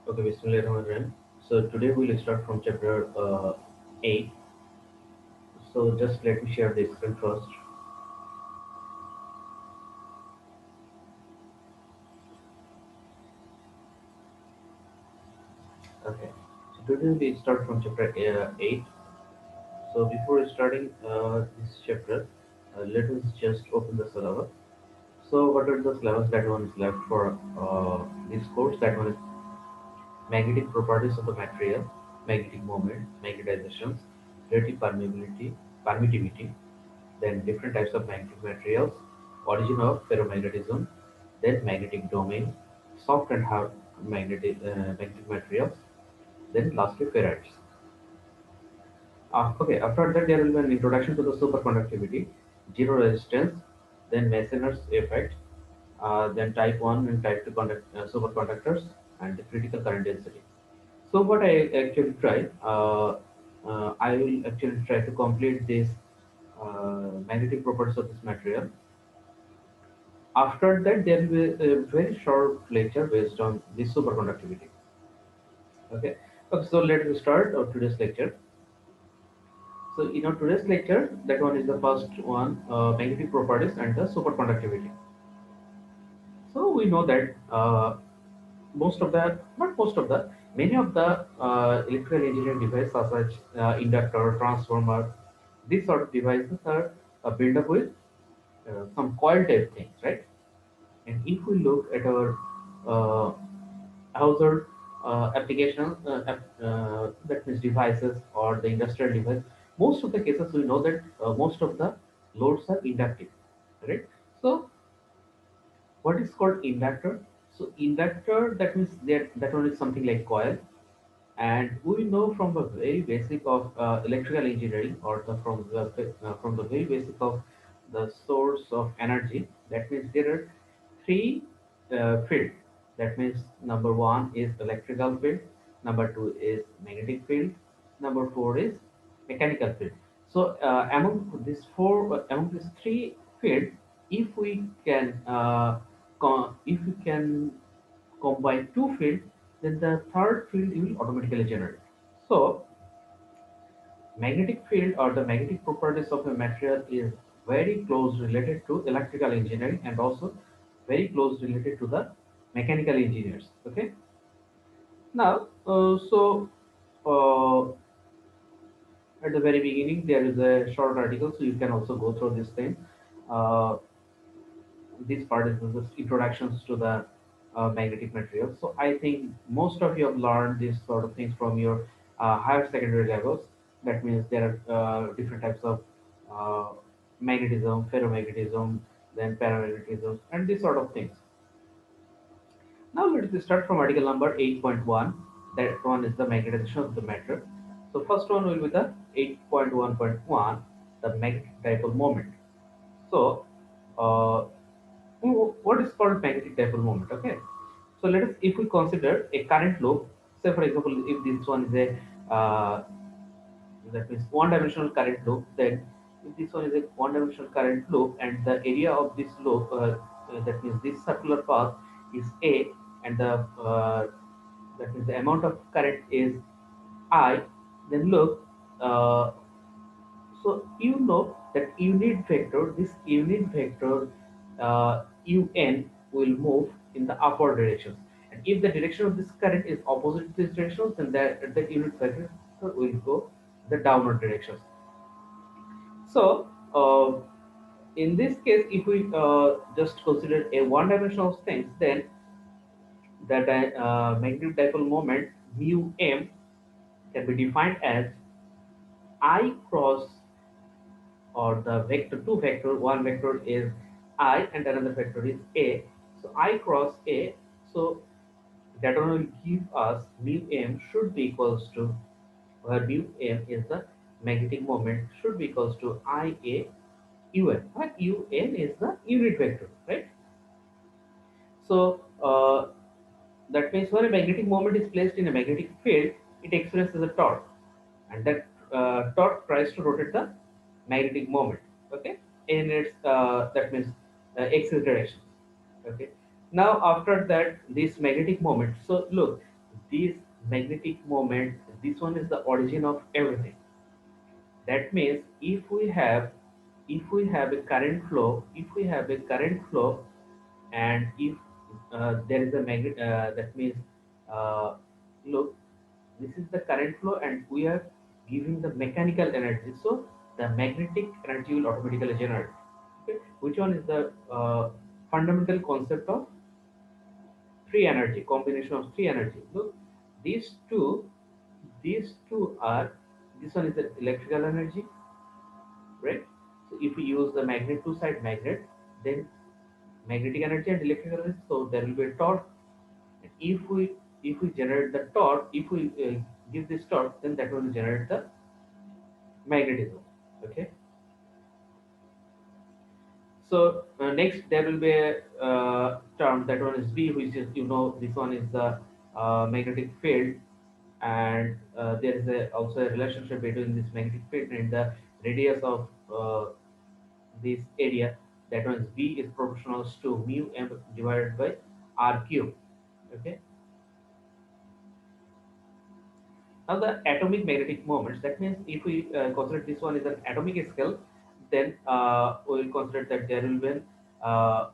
Okay, Bismillahirrahmanirrahim. So today we'll start from chapter 8. So just let me share the screen first. Okay. So today we start from chapter 8. So before starting this chapter, let us just open the syllabus. So what are the syllabus that one is left for this course? That one is magnetic properties of the material, magnetic moment, magnetizations, relative permittivity, then different types of magnetic materials, origin of ferromagnetism, then magnetic domain, soft and hard magnetic materials, then lastly ferrites. Okay, after that there will be an introduction to the superconductivity, zero resistance, then Mason's effect, then type 1 and type 2 superconductors, and the critical current density. So what I will actually try to complete this magnetic properties of this material. After that, there will be a very short lecture based on this superconductivity. Okay. Okay. So let's start our today's lecture. So in our today's lecture, that one is the first one, magnetic properties and the superconductivity. So we know that most of the, not most of the, many of the electrical engineering devices such as inductor, transformer, these sort of devices are built up with some coil type things, right? And if we look at our uh, household application, that means devices or the industrial device, most of the cases we know that most of the loads are inductive, right? So what is called inductor? So inductor, that means that one is something like coil, and we know from the very basic of electrical engineering, or from the very basic of the source of energy. That means there are three field. That means number one is electrical field, number two is magnetic field, number four is mechanical field. So among these three field, if we can if we can combine two field, then the third field will automatically generate. So magnetic field or the magnetic properties of a material is very close related to electrical engineering and also very close related to the mechanical engineers. Okay. Now, uh, at the very beginning there is a short article, so you can also go through this thing. Uh, this part is just introductions to the magnetic material. So I think most of you have learned these sort of things from your higher secondary levels. That means there are different types of uh, magnetism, ferromagnetism, then paramagnetism, and these sort of things. Now let us start from article number 8.1. That one is the magnetization of the matter. So first one will be the 8.1.1, the magnetic dipole moment. So uh, what is called magnetic dipole moment? Okay, so let us, if we consider a current loop, say for example, if this one is a that means one dimensional current loop, then if this one is a one dimensional current loop and the area of this loop, that means this circular path is a, and the that means the amount of current is I, then look, uh, so you know that unit vector, this unit vector un will move in the upward directions. And if the direction of this current is opposite to this direction, then that unit vector will go the downward directions. So in this case, if we just consider a one-dimensional things, then that magnetic dipole moment mu m can be defined as I cross, or the vector, two vector, one vector is I and another vector is a. So I cross a, so that one will give us mu m should be equals to, where mu m is the magnetic moment, should be equals to ia un, where un is the unit vector, right? So that means when a magnetic moment is placed in a magnetic field, it experiences a torque, and that torque tries to rotate the magnetic moment. Okay, in its that means x direction. Okay. Now after that, this magnetic moment. So look, this magnetic moment, this one is the origin of everything. That means if we have a current flow, and if there is a magnet, that means, uh, look, this is the current flow and we are giving the mechanical energy, so the magnetic energy will automatically generate. Okay, which one is the fundamental concept of free energy, combination of free energy. Look, these two these two are, this one is the electrical energy, right? So if we use the magnet, two side magnet, then magnetic energy and electrical energy, so there will be a torque. And if we generate the torque, if we give this torque, then that will generate the magnetism. Okay. So next there will be a term, that one is B, which is, this one is the magnetic field, and there is also a relationship between this magnetic field and the radius of this area. That one is B is proportional to mu m divided by r cube. Okay. Now the atomic magnetic moments, that means if we consider this one is an atomic scale, then we will consider that there will be an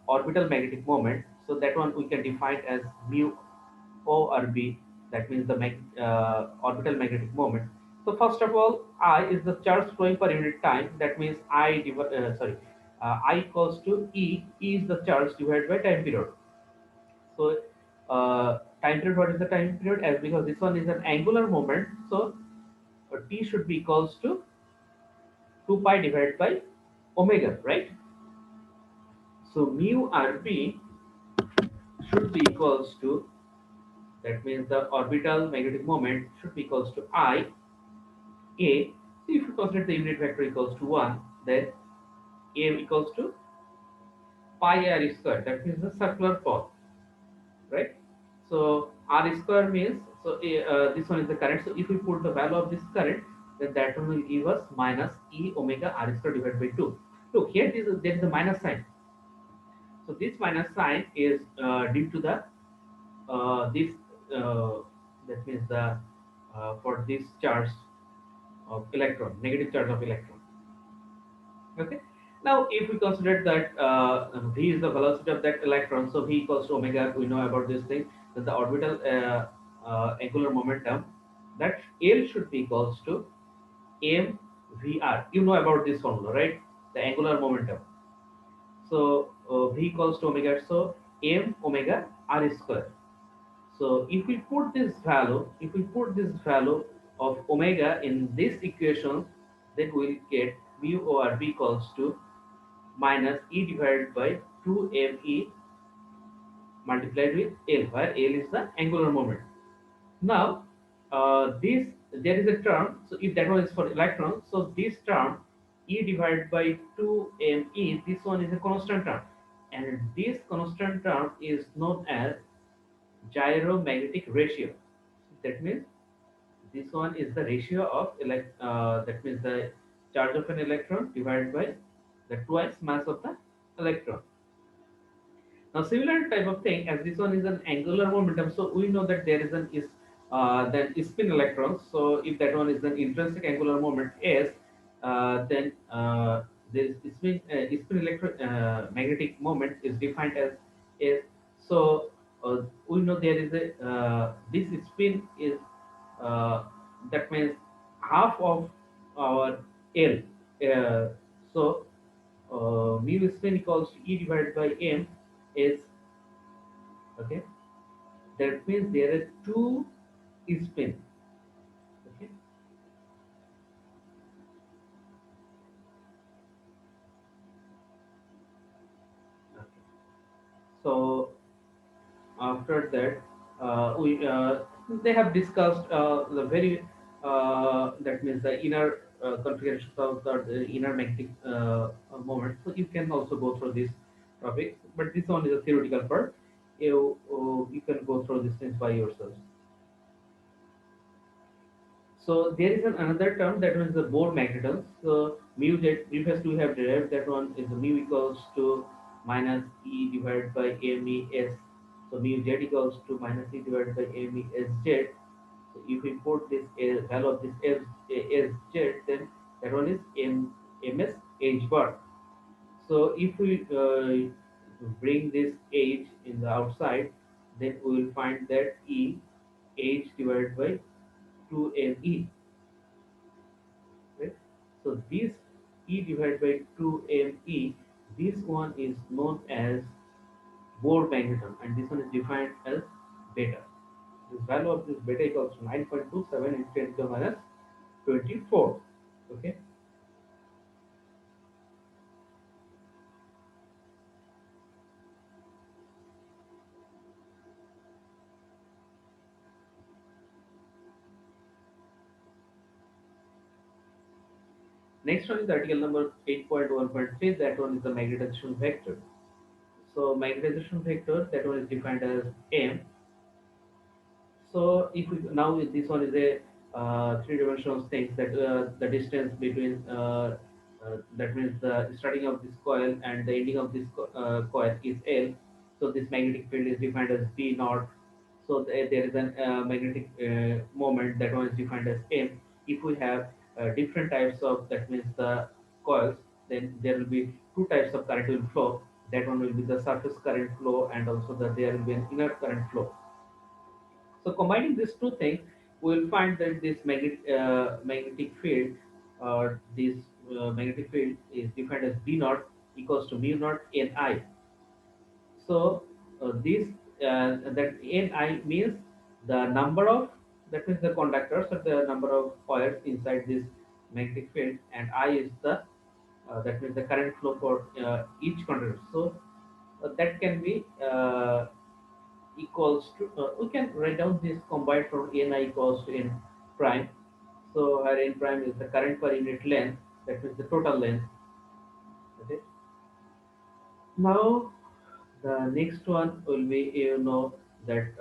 orbital magnetic moment. So that one we can define as mu O or B. That means the orbital magnetic moment. So first of all, I is the charge flowing per unit time. That means I equals to E. E is the charge divided by time period. So time period, what is the time period? As because this one is an angular moment, so T should be equals to 2 pi divided by omega, right? So mu RB should be equals to, that means the orbital magnetic moment should be equals to I A. So if you consider the unit vector equals to 1, then A equals to pi r square. That means the circular path, right? So R square means, so this one is the current. So if we put the value of this current, then that one will give us minus E omega R square divided by 2. Look here, there is a minus sign. So this minus sign is due to the this that means the for this charge of electron, negative charge of electron. Okay. Now, if we consider that v is the velocity of that electron, so v equals to omega, we know about this thing. That the orbital angular momentum, that L should be equals to m v r. You know about this formula, right? The angular momentum. So v equals to omega, so m omega r square. So if we put this value of omega in this equation, then we'll get mu over v equals to minus E divided by 2me multiplied with L, where L is the angular moment. Now, this there is a term. So if that one is for electron, so this term E divided by 2me, this one is a constant term, and this constant term is known as gyromagnetic ratio. That means this one is the ratio of that means the charge of an electron divided by the twice mass of the electron. Now, similar type of thing, as this one is an angular momentum, so we know that there is an is then spin electrons. So if that one is an intrinsic angular moment S, then this spin electron magnetic moment is defined as S. So we know there is a this spin is that means half of our L. Uh, so mu spin equals to E divided by M is, okay. That means there are two spin. Okay. Okay. So after that, we they have discussed the very that means the inner configurations of the inner magnetic moment. So you can also go through this topic, but this one is a theoretical part. You can go through these things by yourselves. So there is another term, that one is the Bohr magnetism. So mu, that previously we have derived, that one is mu equals to minus E divided by MES. So mu z equals to minus E divided by m E s z. So if we put this value of this s z, then that one is ms h bar. So if we bring this h in the outside, then we will find that E h divided by 2me, right? So this E divided by 2me, this one is known as Bohr magneton, and this one is defined as beta. This value of this beta equals to 9.27 into 10 to the minus 24. Okay. Next one is article number 8.1.3. That one is the magnetization vector. So magnetization vector, that one is defined as m. So if we now this one is a three-dimensional thing, that the distance between that means the starting of this coil and the ending of this coil is L. So this magnetic field is defined as B naught. So there is an magnetic moment, that one is defined as M. If we have different types of, that means the coils, then there will be two types of current will flow. That one will be the surface current flow, and also there will be an inner current flow. So combining these two things, we will find that this magnetic field, or this magnetic field is defined as B naught equals to mu naught Ni. So this that Ni means the number of, that means the conductors, or the number of coils inside this magnetic field, and I is the that means the current flow for each conductor. So that can be equals to, we can write down this combined from Ni equals to N prime. So where N prime is the current per unit length, that means the total length. Okay. Now the next one will be, that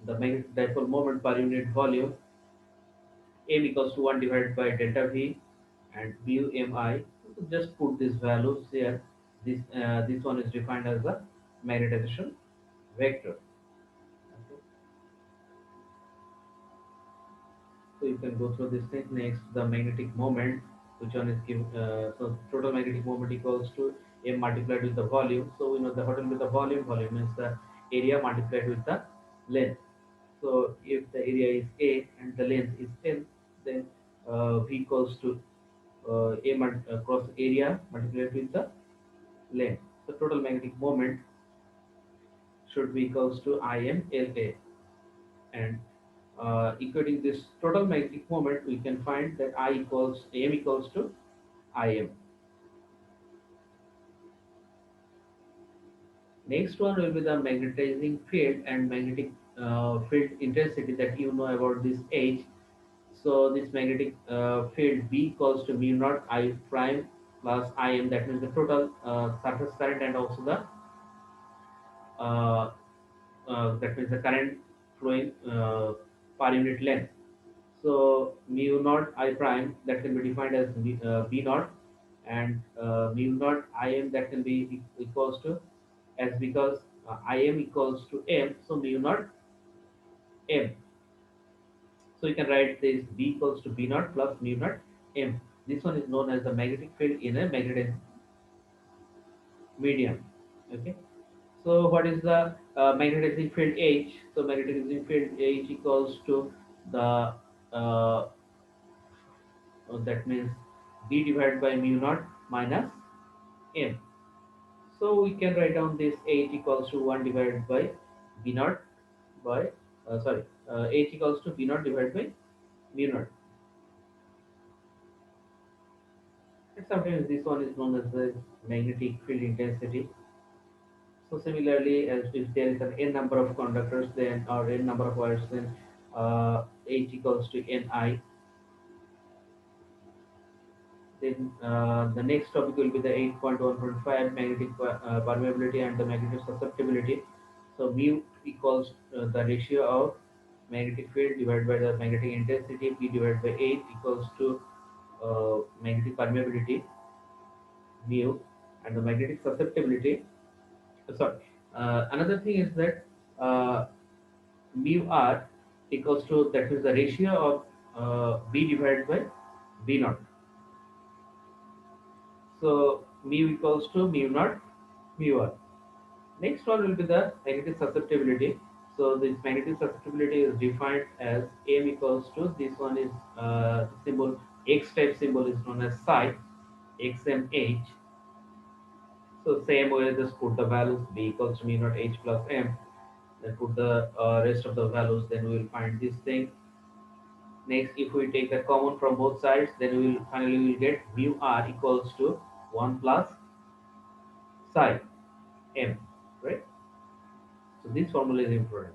the magnetic dipole moment per unit volume, M equals to 1 divided by delta V and mu mi. So just put these values here. This one is defined as the magnetization vector. Okay. So you can go through this thing. Next, the magnetic moment, which one is given. So total magnetic moment equals to M multiplied with the volume. So we know the total with the volume. Volume is the area multiplied with the length. So if the area is A and the length is L, then V equals to cross area multiplied with the length. So total magnetic moment should be equals to Im La, and equating this total magnetic moment, we can find that I equals M equals to Im. Next one will be the magnetizing field and magnetic field intensity, that you know about this H. So this magnetic field B equals to mu naught I prime plus Im, that means the total surface current, and also the uh, that means the current flowing per unit length. So mu naught I prime, that can be defined as B naught, and mu naught Im, that can be equals to, as because Im equals to M, so mu naught M. So you can write this B equals to B naught plus mu naught M. This one is known as the magnetic field in a magnetic medium. Okay. So what is the magnetizing field H? So magnetizing field H equals to the that means B divided by mu naught minus M. So we can write down this H equals to 1 divided by B naught by H equals to B naught divided by mu naught. And sometimes this one is known as the magnetic field intensity. So similarly, as if there is an n number of conductors, then, or n number of wires, then H equals to Ni. Then the next topic will be the 8.1.5, magnetic permeability and the magnetic susceptibility. So mu equals the ratio of magnetic field divided by the magnetic intensity, P divided by 8 equals to magnetic permeability mu, and the magnetic susceptibility. Sorry, Another thing is that mu r equals to, that is the ratio of b divided by b naught. So mu equals to mu naught mu r. Next one will be the magnetic susceptibility. So this magnetic susceptibility is defined as M equals to, this one is symbol, X type symbol is known as psi, XMH. So same way, just put the values, B equals to mu naught H plus M, then put the rest of the values, then we will find this thing. Next, if we take the common from both sides, then we will finally will get mu R equals to 1 plus psi M, right? So this formula is important.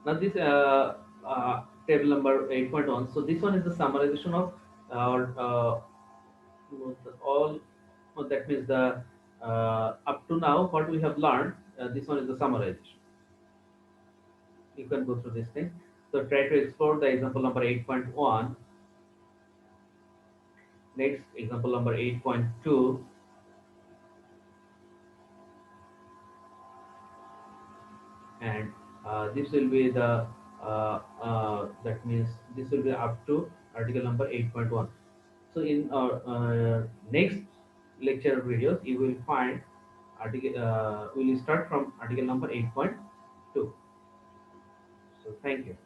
Now this table number 8.1. So this one is the summarization of our all. That means the up to now what we have learned. This one is the summarization. You can go through this thing. So try to explore the example number 8.1. Next example number 8.2, and this will be the that means this will be up to article number 8.1. So in our next lecture videos, you will find article. We will start from article number 8.2. So thank you.